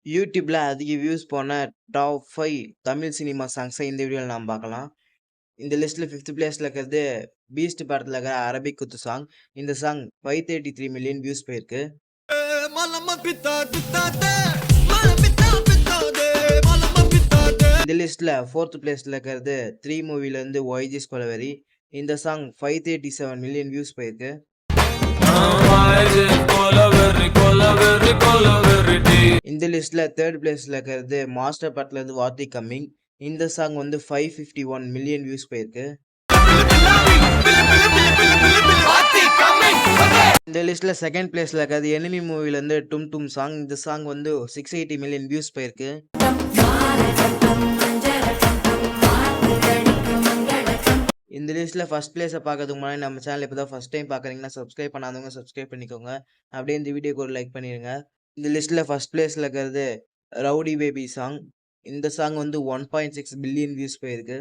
யூடியூப்ல அதிக வியூஸ் போன டாப் 5 தமிழ் சினிமா சாங்ஸை இந்த வீடியோவில் நாம் பார்க்கலாம். இந்த லிஸ்ட்ல 5th பிளேஸ்ல இருக்கிறது பீஸ்ட் படத்துல இருக்கிற அரபிக் குத்து சாங். இந்த சாங் 533 மில்லியன் வியூஸ் போயிருக்கு. இந்த லிஸ்ட்ல 4th பிளேஸ்ல இருக்கிறது 3 மூவில இருந்து ஒய்ஜிஸ் கொலவெரி. இந்த சாங் 537 மில்லியன் வியூஸ் போயிருக்கு. இந்த லிஸ்ட்ல 3rd பிளேஸ்ல இருக்கிறது மாஸ்டர் படத்துல இருந்து வாத்தி கம்மிங். இந்த சாங் வந்து 551 மில்லியன் வியூஸ் போயிருக்கு. இந்த லிஸ்ட்ல 2nd பிளேஸ்ல இருக்கிறது எனிமி மூவில இருந்து டும் டும் சாங். இந்த சாங் வந்து 680 மில்லியன் வியூஸ் போயிருக்கு. இந்த லிஸ்ட்ல ஃபர்ஸ்ட் பிளேஸை பார்க்கறதுக்கு முன்னாடி நம்ம சேனல் இப்போ தான் ஃபர்ஸ்ட் டைம் பார்க்குறீங்கன்னா சப்ஸ்கிரைப் பண்ணாதவங்க சப்ஸ்கிரைப் பண்ணிக்கோங்க. அப்படியே இந்த வீடியோக்கு ஒரு லைக் பண்ணிடுங்க. இந்த லிஸ்ட்ல ஃபர்ஸ்ட் பிளேஸ்ல இருக்கிறது ரவுடி பேபி சாங். இந்த சாங் வந்து 1.6 பில்லியன் வியூஸ் போயிருக்கு.